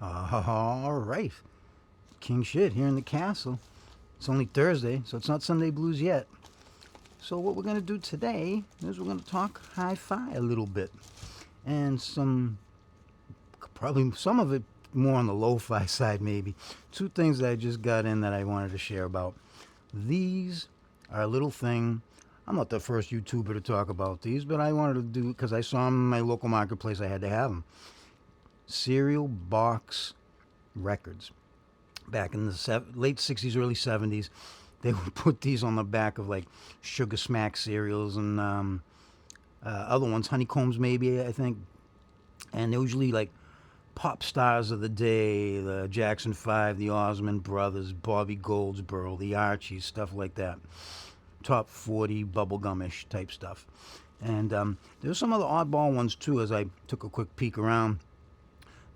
All right. King shit here in the castle. It's only Thursday, so it's not Sunday blues yet. So what we're going to do today is we're going to talk hi-fi a little bit. And probably some of it more on the lo-fi side maybe. Two things that I just got in that I wanted to share about. These are a little thing. I'm not the first YouTuber to talk about these, but I wanted to do it because I saw them in my local marketplace. I had to have them. Cereal box records. Back in the late 60s, early 70s, they would put these on the back of like Sugar Smack cereals and other ones, Honeycombs maybe, I think. And they're usually like pop stars of the day, the Jackson 5, the Osmond Brothers, Bobby Goldsboro, the Archies, stuff like that. Top 40 bubblegumish type stuff. And there's some other oddball ones too as I took a quick peek around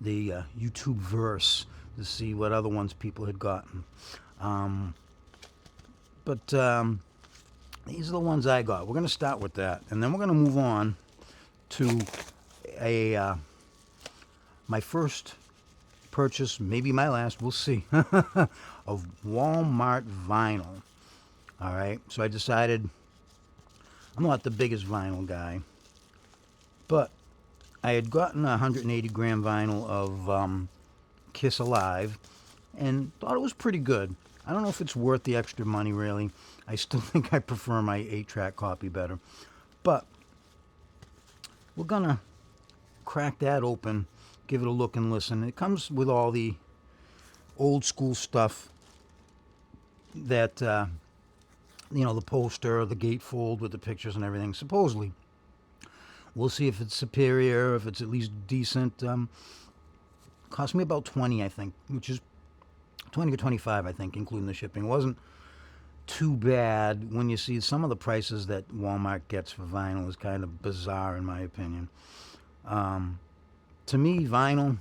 the YouTube verse to see what other ones people had gotten. But these are the ones I got. We're going to start with that. And then we're going to move on to my first purchase, maybe my last, we'll see, of Walmart vinyl. All right, so I decided I'm not the biggest vinyl guy, but I had gotten a 180 gram vinyl of Kiss Alive and thought it was pretty good. I don't know if it's worth the extra money, really. I still think I prefer my 8-track copy better. But we're going to crack that open, give it a look and listen. It comes with all the old school stuff that, the poster, the gatefold with the pictures and everything, supposedly. We'll see if it's superior, if it's at least decent. Cost me about 20, I think, which is 20 to 25, I think, including the shipping. It wasn't too bad. When you see some of the prices that Walmart gets for vinyl is kind of bizarre, in my opinion. To me, vinyl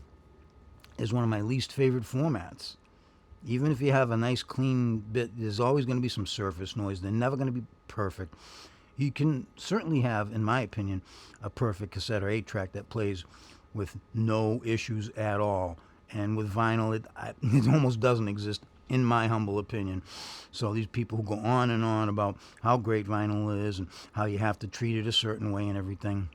is one of my least favorite formats. Even if you have a nice clean bit, there's always going to be some surface noise. They're never going to be perfect. You can certainly have, in my opinion, a perfect cassette or 8-track that plays with no issues at all. And with vinyl, it almost doesn't exist, in my humble opinion. So these people who go on and on about how great vinyl is and how you have to treat it a certain way and everything.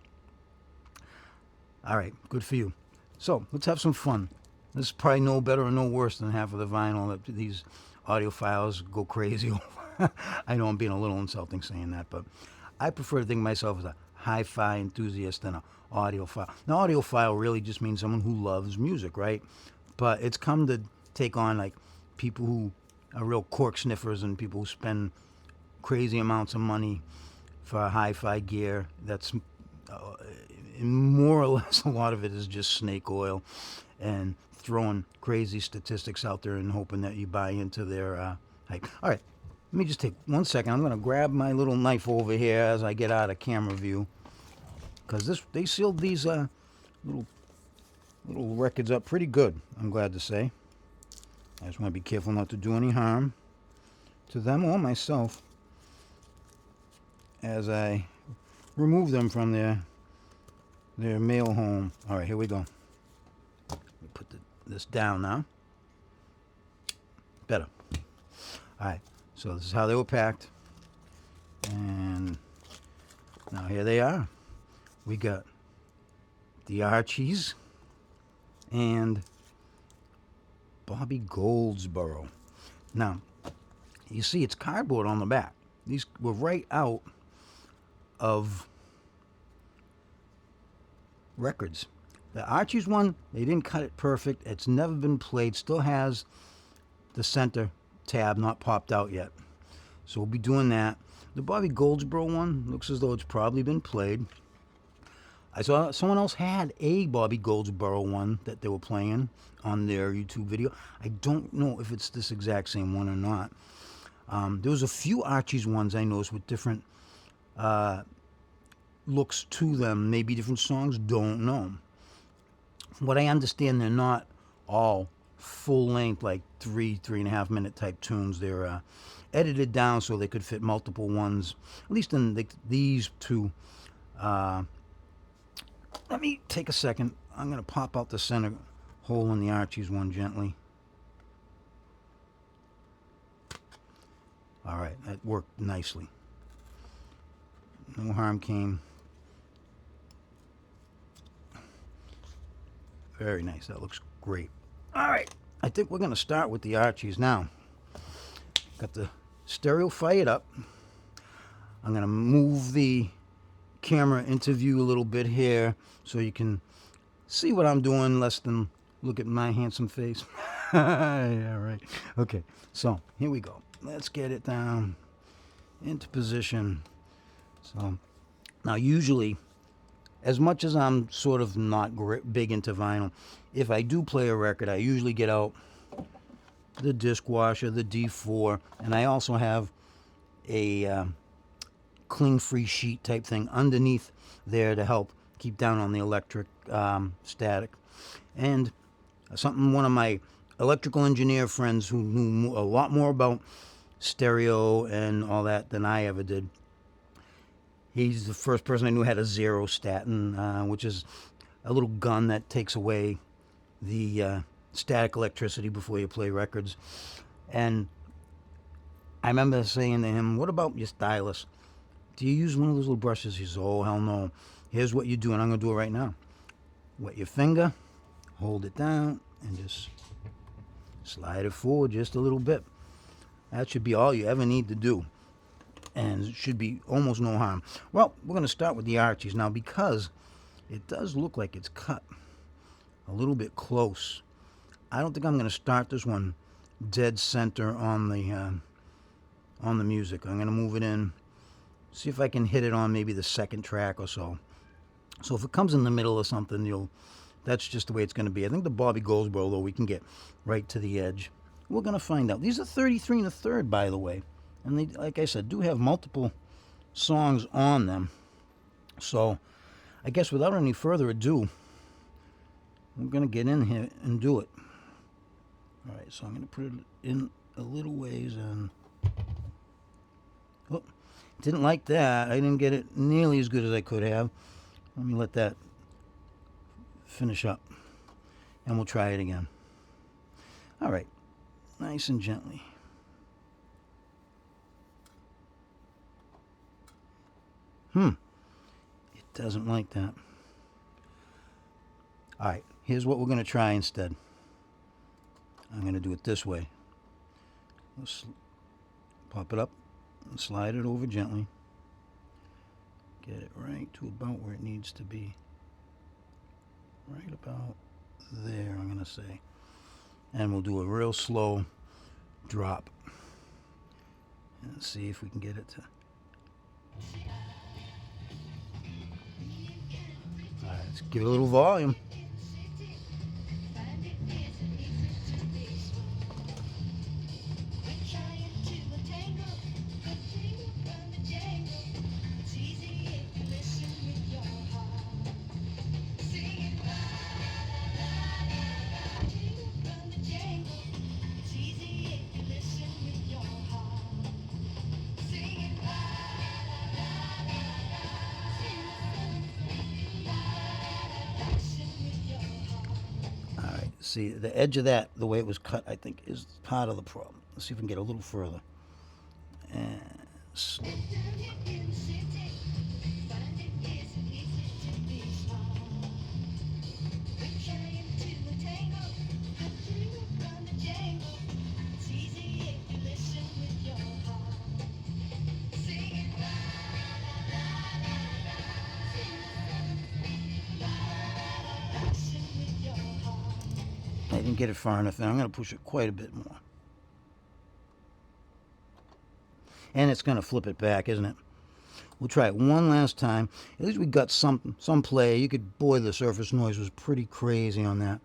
All right, good for you. So let's have some fun. This is probably no better or no worse than half of the vinyl that these audiophiles go crazy over. I know I'm being a little insulting saying that, but I prefer to think of myself as a hi-fi enthusiast than an audiophile. Now, audiophile really just means someone who loves music, right? But it's come to take on like people who are real cork sniffers and people who spend crazy amounts of money for hi-fi gear. That's more or less a lot of it is just snake oil and throwing crazy statistics out there and hoping that you buy into their hype. All right, let me just take 1 second. I'm going to grab my little knife over here as I get out of camera view, because they sealed these little records up pretty good, I'm glad to say. I just want to be careful not to do any harm to them or myself as I remove them from their mail home. All right, here we go. Let me put this down now. Better. All right, so this is how they were packed. And now here they are. We got the Archies and Bobby Goldsboro. Now, you see it's cardboard on the back. These were right out of records. The Archies one, they didn't cut it perfect. It's never been played. Still has the center tab not popped out yet. So we'll be doing that. The Bobby Goldsboro one looks as though it's probably been played. I saw someone else had a Bobby Goldsboro one that they were playing on their YouTube video. I don't know if it's this exact same one or not. There was a few Archies ones I noticed with different looks to them, maybe different songs, don't know. From what I understand, they're not all full length, like 3.5 minute type tunes. They're edited down so they could fit multiple ones, at least in these two. Let me take a second. I'm going to pop out the center hole in the Archie's one gently. All right, that worked nicely. No harm came. Very nice. That looks great. All right, I think we're going to start with the Archies now. Got the stereo fired up. I'm going to move the camera into view a little bit here so you can see what I'm doing less than look at my handsome face. Yeah, right. Okay, so here we go. Let's get it down into position. So now usually, as much as I'm sort of not big into vinyl, if I do play a record, I usually get out the disc washer, the D4, and I also have a cling-free sheet type thing underneath there to help keep down on the electric static. And something one of my electrical engineer friends who knew a lot more about stereo and all that than I ever did, he's the first person I knew had a zero statin, which is a little gun that takes away the static electricity before you play records. And I remember saying to him, what about your stylus? Do you use one of those little brushes? He says, oh, hell no. Here's what you do, and I'm going to do it right now. Wet your finger, hold it down, and just slide it forward just a little bit. That should be all you ever need to do. And it should be almost no harm. Well, we're going to start with the Archies now because it does look like it's cut a little bit close. I don't think I'm going to start this one dead center on the music. I'm going to move it in, see if I can hit it on maybe the second track or so. So if it comes in the middle or something, that's just the way it's going to be. I think the Bobby Goldsboro, though, we can get right to the edge. We're going to find out. These are 33 1/3, by the way. And they, like I said, do have multiple songs on them. So I guess without any further ado, we're going to get in here and do it. All right, so I'm going to put it in a little ways and... Oh, didn't like that. I didn't get it nearly as good as I could have. Let me let that finish up, and we'll try it again. All right, nice and gently. It doesn't like that. All right, here's what we're going to try instead. I'm going to do it this way. Let's pop it up and slide it over gently. Get it right to about where it needs to be. Right about there, I'm going to say. And we'll do a real slow drop. And see if we can get it to... All right, let's give it a little volume. See, the edge of that, the way it was cut, I think, is part of the problem. Let's see if we can get a little further. And I didn't get it far enough, and I'm going to push it quite a bit more. And it's going to flip it back, isn't it? We'll try it one last time. At least we got some play. You could, boy, the surface noise was pretty crazy on that.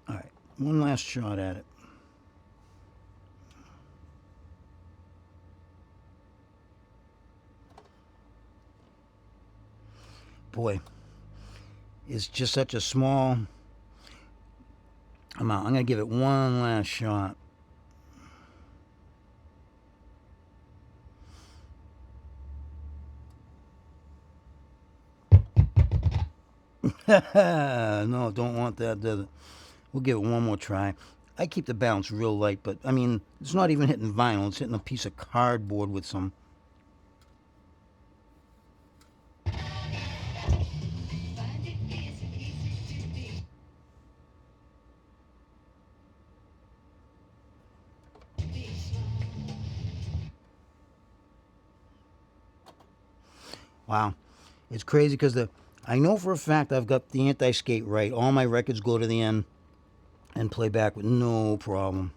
All right, one last shot at it. Boy, it's just such a small amount. I'm going to give it one last shot. No, don't want that, does it? We'll give it one more try. I keep the bounce real light, but I mean, it's not even hitting vinyl. It's hitting a piece of cardboard with some. Wow. It's crazy because I know for a fact I've got the anti-skate right. All my records go to the end and play back with no problem.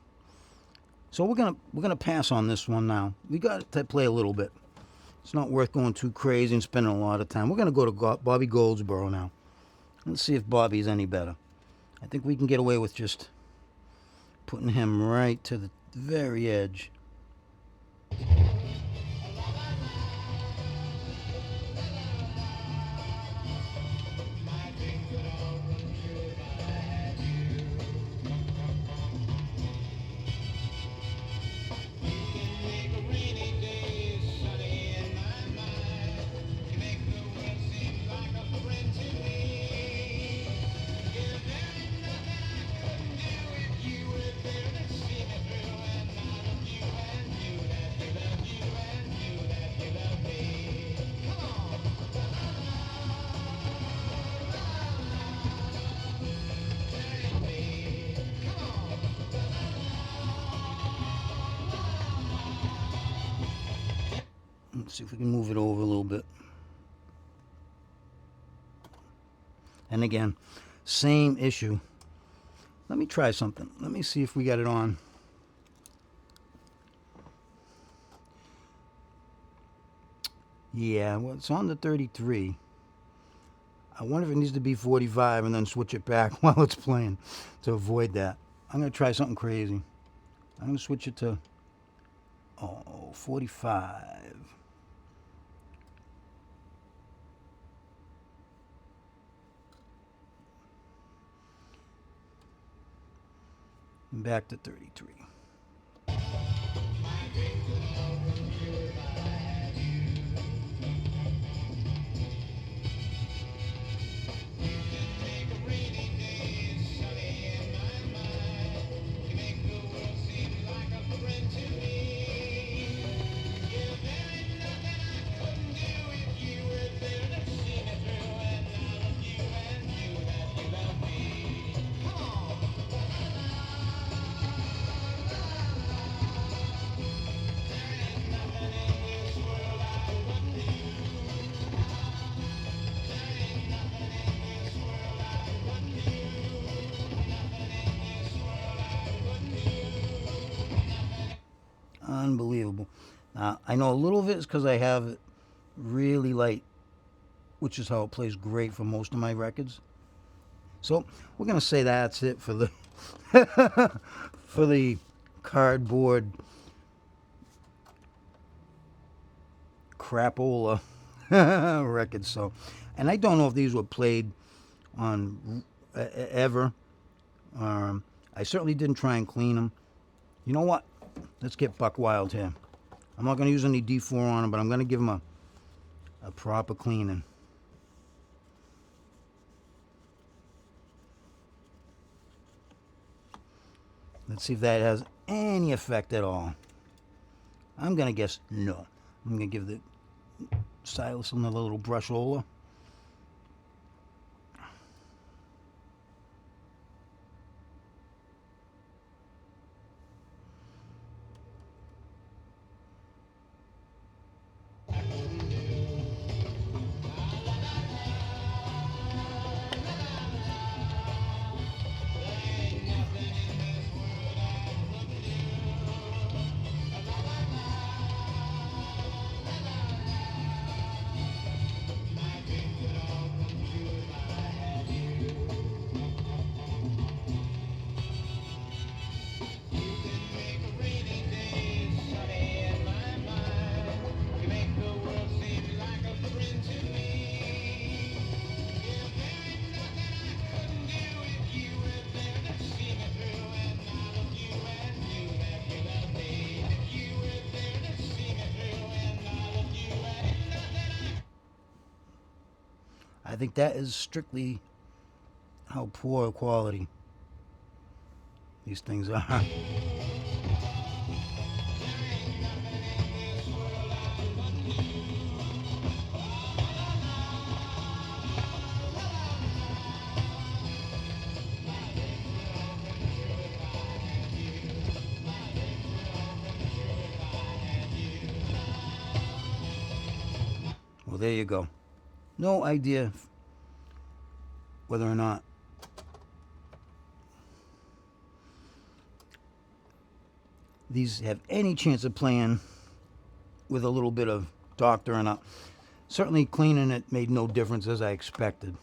So we're gonna pass on this one now. We got to play a little bit. It's not worth going too crazy and spending a lot of time. We're gonna go to Bobby Goldsboro now. Let's see if Bobby's any better. I think we can get away with just putting him right to the very edge. Let's see if we can move it over a little bit. And again, same issue. Let me try something. Let me see if we got it on. Yeah, well, it's on the 33. I wonder if it needs to be 45 and then switch it back while it's playing to avoid that. I'm going to try something crazy. I'm going to switch it to 45. And back to 33. Unbelievable. Now, I know a little of it is because I have it really light, which is how it plays great for most of my records. So we're going to say that's it for the for the cardboard crapola records. So, and I don't know if these were played on ever. I certainly didn't try and clean them. You know what? Let's get buck wild here. I'm not going to use any D4 on them, but I'm going to give them a proper cleaning. Let's see if that has any effect at all. I'm going to guess no. I'm going to give the stylus another little brush over. I think that is strictly how poor quality these things are. Well, there you go. No idea whether or not these have any chance of playing with a little bit of doctoring up. Certainly cleaning it made no difference as I expected.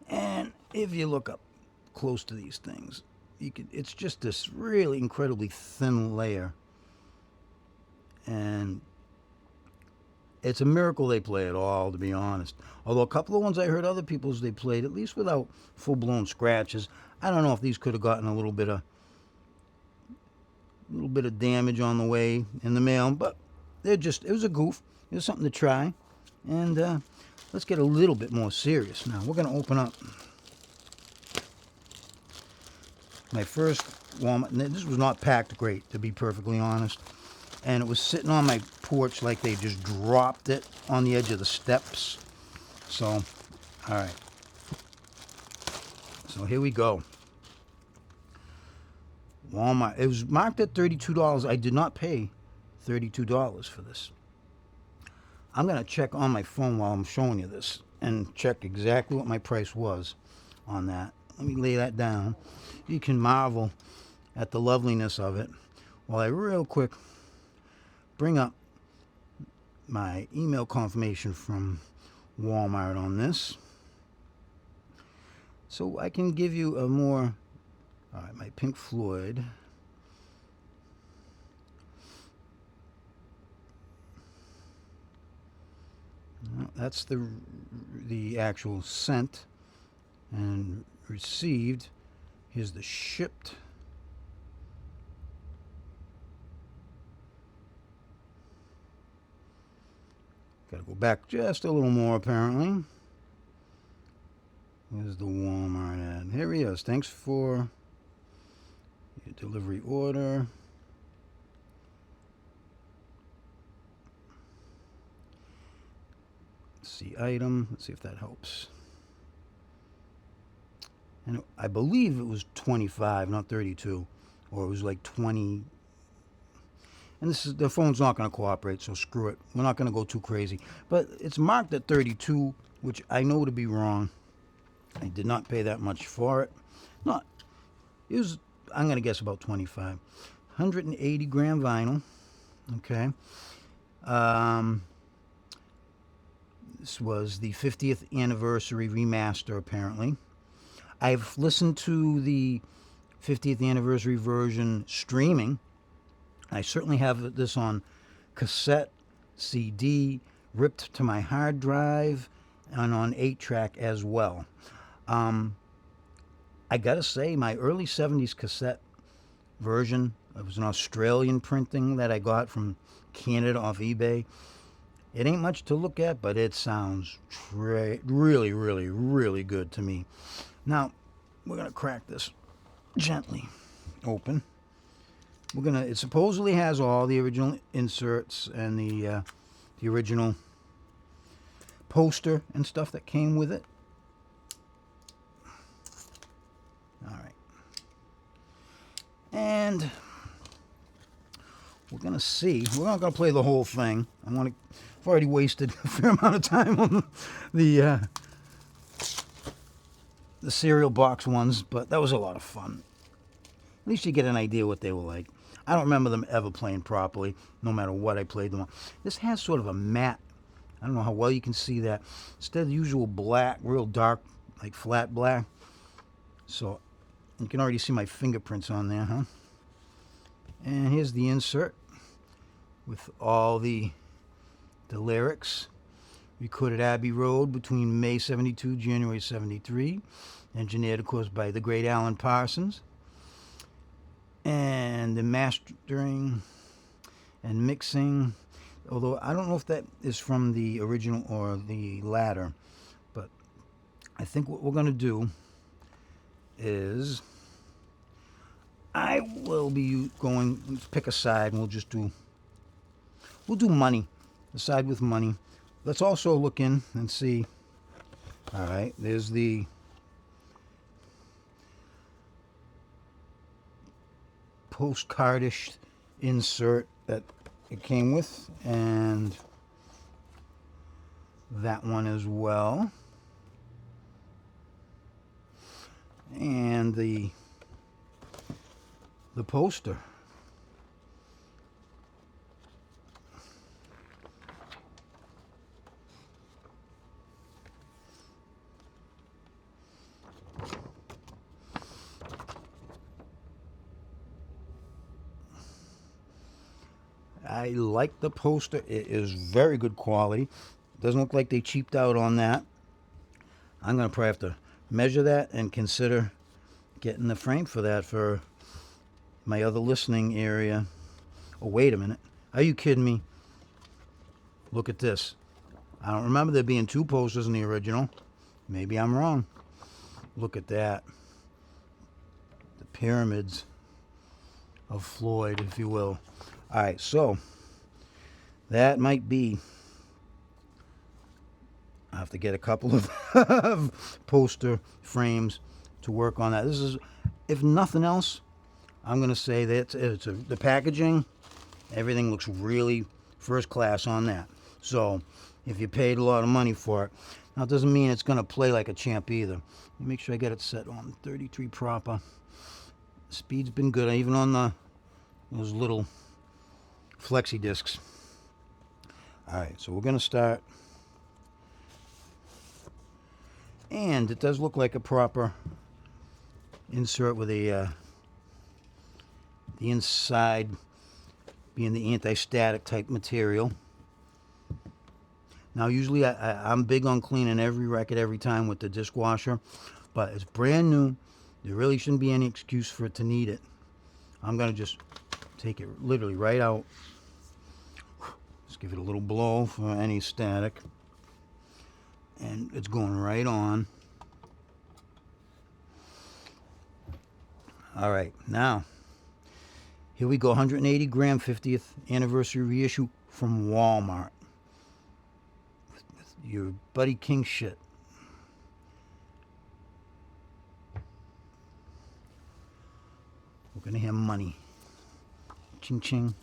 And if you look up close to these things, it's just this really incredibly thin layer. And it's a miracle they play at all, to be honest. Although a couple of ones I heard other people's they played, at least without full-blown scratches. I don't know if these could have gotten a little bit of damage on the way in the mail, but it was a goof. It was something to try. And let's get a little bit more serious now. We're going to open up my first Walmart. This was not packed great, to be perfectly honest. And it was sitting on my porch like they just dropped it on the edge of the steps. So, all right. So here we go. Walmart. It was marked at $32. I did not pay $32 for this. I'm going to check on my phone while I'm showing you this and check exactly what my price was on that. Let me lay that down. You can marvel at the loveliness of it while I real quick bring up my email confirmation from Walmart on this, so I can give you a more. All right, my Pink Floyd. That's the actual sent and received. Here's the shipped. Got to go back just a little more, apparently. Here's the Walmart ad. Here he is. Thanks for your delivery order. See item. Let's see if that helps. And I believe it was 25, not 32, or it was like 20. And the phone's not going to cooperate, so screw it. We're not going to go too crazy. But it's marked at 32, which I know to be wrong. I did not pay that much for it. It was, I'm going to guess, about 25. 180 gram vinyl. Okay. This was the 50th anniversary remaster, apparently. I've listened to the 50th anniversary version streaming. I certainly have this on cassette, CD, ripped to my hard drive, and on 8-track as well. I gotta say, my early 70s cassette version, it was an Australian printing that I got from Canada off eBay. It ain't much to look at, but it sounds really, really, really good to me. Now, we're gonna crack this gently open. It supposedly has all the original inserts and the original poster and stuff that came with it. All right. And we're going to see. We're not going to play the whole thing. I've already wasted a fair amount of time on the cereal box ones, but that was a lot of fun. At least you get an idea what they were like. I don't remember them ever playing properly, no matter what I played them on. This has sort of a matte. I don't know how well you can see that. Instead of the usual black, real dark, like flat black. So you can already see my fingerprints on there, huh? And here's the insert with all the lyrics. Recorded Abbey Road between May 72, January 73. Engineered, of course, by the great Alan Parsons. And the mastering and mixing, although I don't know if that is from the original or the latter, but I think what we're going to do is I will be going, let's pick a side and we'll do money, the side with money. Let's also look in and see, all right, there's the postcardish insert that it came with, and that one as well, and the poster. I like the poster. It is very good quality. Doesn't look like they cheaped out on that. I'm going to probably have to measure that and consider getting the frame for that for my other listening area. Oh, wait a minute. Are you kidding me? Look at this. I don't remember there being two posters in the original. Maybe I'm wrong. Look at that. The pyramids of Floyd, if you will. All right, so that might be, I have to get a couple of poster frames to work on that. This is, if nothing else, I'm going to say that the packaging, everything looks really first class on that. So if you paid a lot of money for it, now it doesn't mean it's going to play like a champ either. Let me make sure I get it set on 33 proper. Speed's been good, even on those little flexi discs. All right, so we're going to start. And it does look like a proper insert with the inside being the anti-static type material. Now, usually I'm big on cleaning every record every time with the disc washer, but it's brand new. There really shouldn't be any excuse for it to need it. I'm going to just take it literally right out. Just give it a little blow for any static. And it's going right on. All right, now, here we go, 180 gram 50th anniversary reissue from Walmart. With your Buddy King shit. We're going to have money. Ching ching.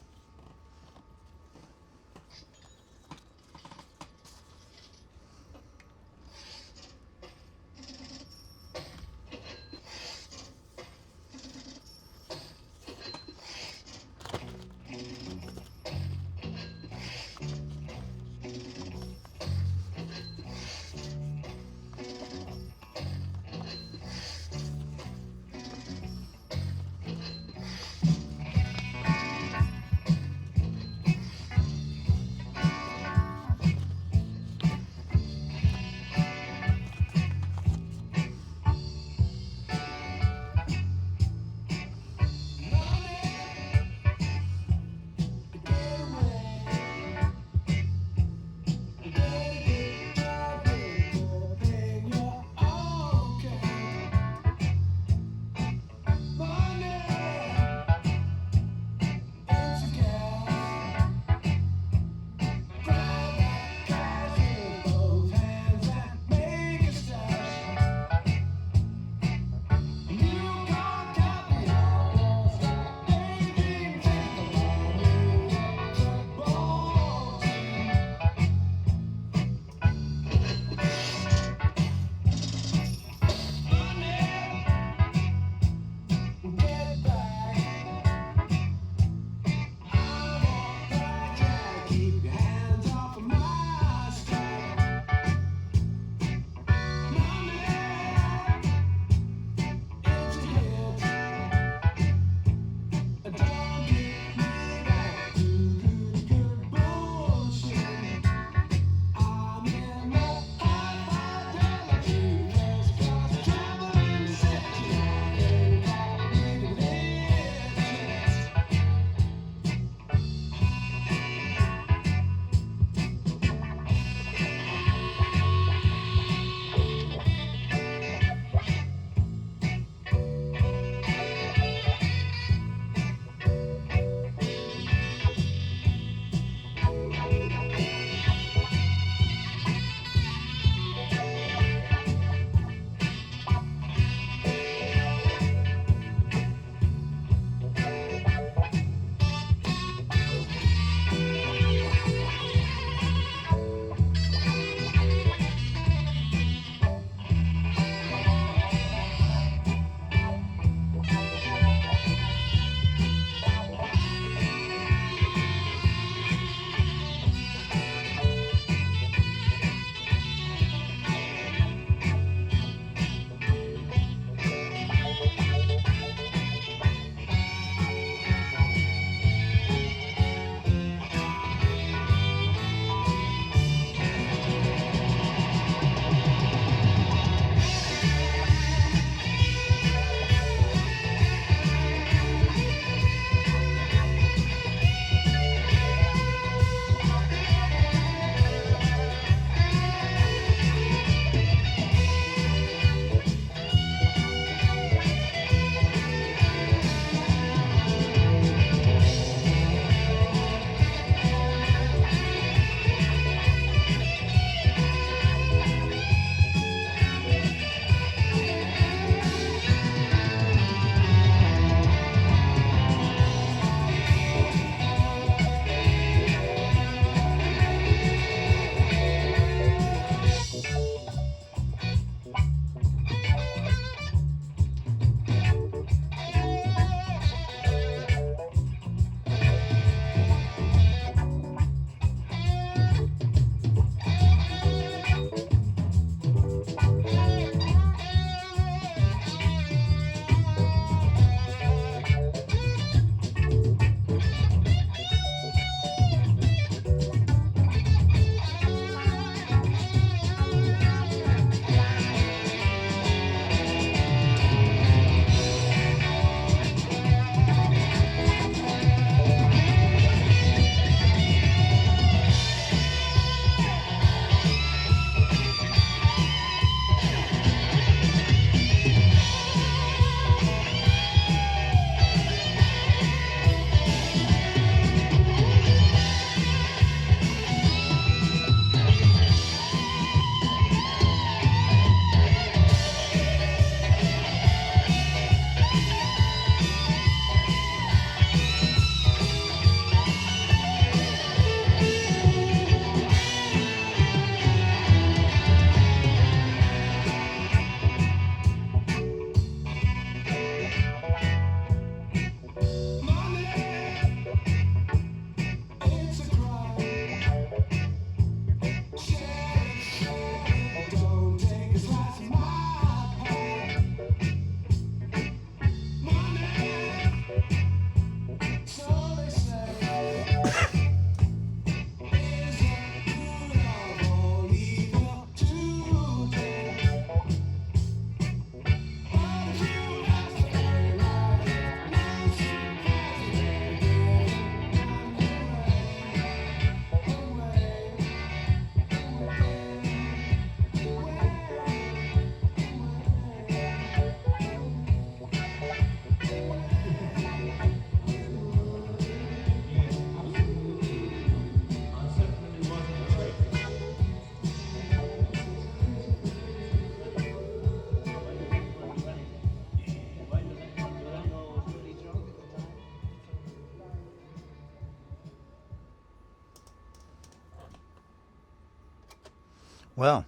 Well,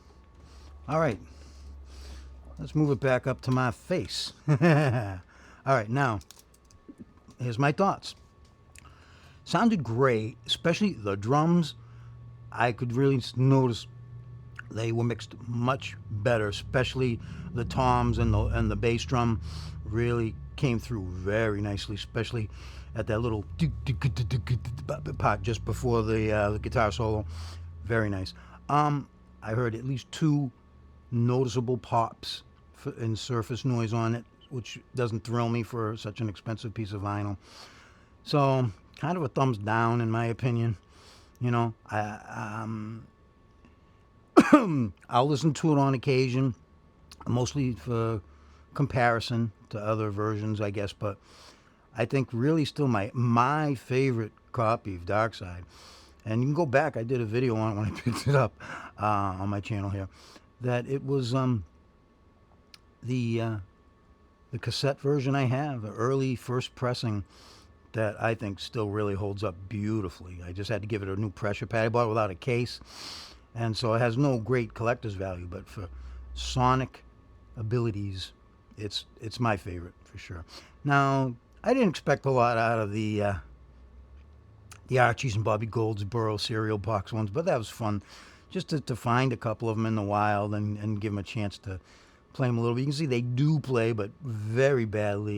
all right. Let's move it back up to my face. All right, now, here's my thoughts. Sounded great, especially the drums. I could really notice they were mixed much better, especially the toms and the bass drum really came through very nicely, especially at that little part just before the guitar solo. Very nice. I heard at least two noticeable pops and surface noise on it, which doesn't thrill me for such an expensive piece of vinyl. So, kind of a thumbs down in my opinion. You know, I'll listen to it on occasion, mostly for comparison to other versions, I guess. But I think really still my favorite copy of Dark Side, and you can go back. I did a video on it when I picked it up on my channel here. That it was the cassette version I have, the early first pressing, that I think still really holds up beautifully. I just had to give it a new pressure pad. I bought it without a case, and so it has no great collector's value, but for sonic abilities, it's my favorite for sure. Now, I didn't expect a lot out of the Archies and Bobby Goldsboro cereal box ones, but that was fun just to find a couple of them in the wild and give them a chance to play them a little bit. You can see they do play, but very badly.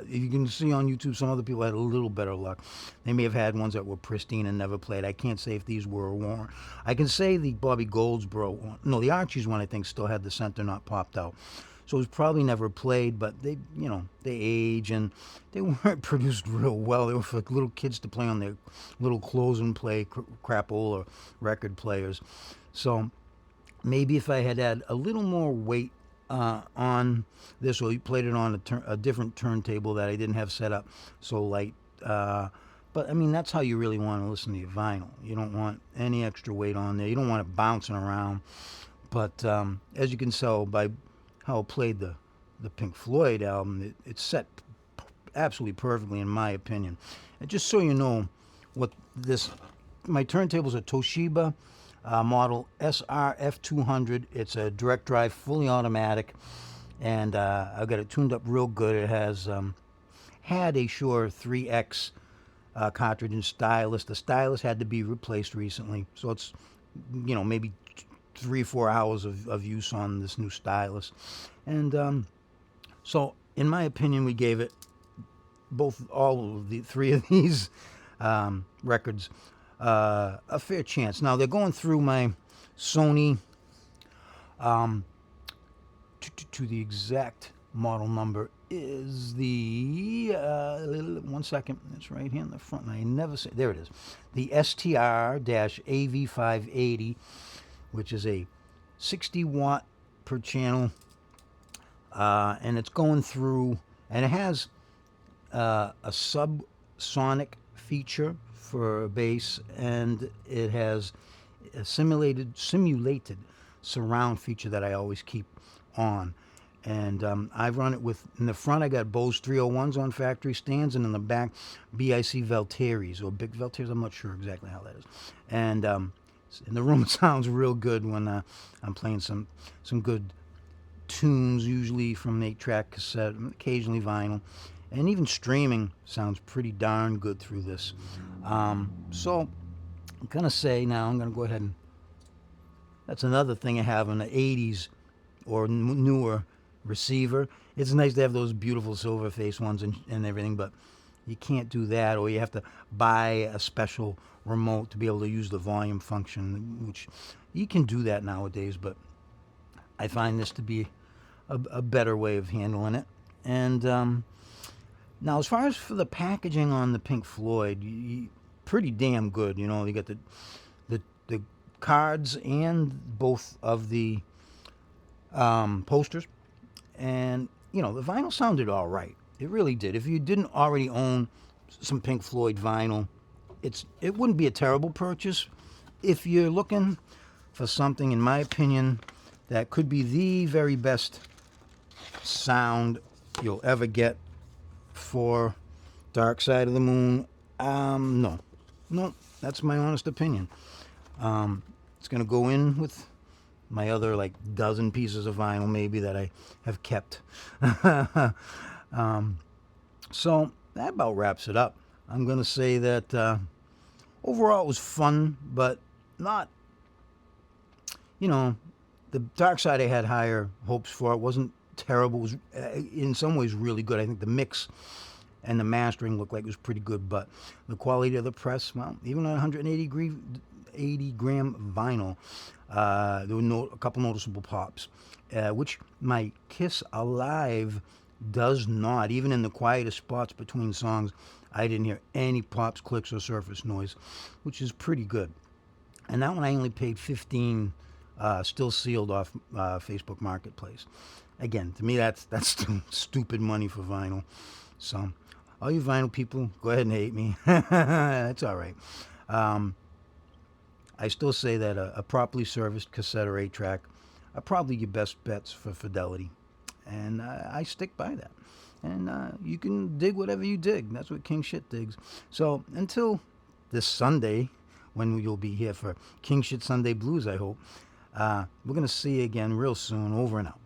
You can see on YouTube some other people had a little better luck. They may have had ones that were pristine and never played. I can't say if these were worn. I can say the Bobby Goldsboro one, no, the Archies one I think still had the center not popped out. So it was probably never played, but they, you know, they age and they weren't produced real well. They were for little kids to play on their little close and play crapola record players. So maybe if I had had a little more weight on this, or you played it on a different turntable that I didn't have set up so light. But I mean, that's how you really want to listen to your vinyl. You don't want any extra weight on there. You don't want it bouncing around. But as you can tell by how it played the Pink Floyd album, it's set absolutely perfectly in my opinion. And just so you know what my turntable's a Toshiba model SRF200. It's a direct drive, fully automatic, and I've got it tuned up real good. It has had a Shure 3X cartridge and stylus. The stylus had to be replaced recently, so it's, you know, maybe 3-4 hours of use on this new stylus. And so in my opinion, we gave it all of the three of these records a fair chance. Now they're going through my Sony to the exact model number is the 1 second, it's right here in the front, and I never say, there it is, the STR-AV580, which is a 60 watt per channel, and it's going through, and it has a subsonic feature for bass, and it has a simulated surround feature that I always keep on. And I've run it with, in the front I got Bose 301s on factory stands, and in the back BIC Valteris, or Big Valteris, I'm not sure exactly how that is. And in the room it sounds real good when I'm playing some good tunes, usually from an 8-track cassette, occasionally vinyl. And even streaming sounds pretty darn good through this. So I'm going to say now, I'm going to go ahead and, that's another thing I have in the 80s or newer receiver. It's nice to have those beautiful silver face ones and everything, but you can't do that, or you have to buy a special remote to be able to use the volume function, which you can do that nowadays, but I find this to be a better way of handling it. And now, as far as for the packaging on the Pink Floyd, pretty damn good. You know, you got the cards and both of the posters, and you know the vinyl sounded all right. It really did. If you didn't already own some Pink Floyd vinyl, it wouldn't be a terrible purchase. If you're looking for something, in my opinion, that could be the very best sound you'll ever get for Dark Side of the Moon, no, that's my honest opinion. It's going to go in with my other like dozen pieces of vinyl maybe that I have kept. So that about wraps it up. I'm going to say that overall it was fun, but not, you know, the Dark Side I had higher hopes for. It wasn't terrible. It was in some ways really good. I think the mix and the mastering looked like it was pretty good, but the quality of the press, well, even on 80 gram vinyl, there were a couple noticeable pops, which my Kiss Alive does not. Even in the quietest spots between songs, I didn't hear any pops, clicks, or surface noise, which is pretty good. And that one I only paid $15, still sealed off Facebook Marketplace. Again, to me, that's still stupid money for vinyl. So, all you vinyl people, go ahead and hate me. That's all right. I still say that a properly serviced cassette or 8-track are probably your best bets for fidelity. And I stick by that. And you can dig whatever you dig. That's what King Shit digs. So until this Sunday, when you'll be here for King Shit Sunday Blues, I hope, we're going to see you again real soon. Over and out.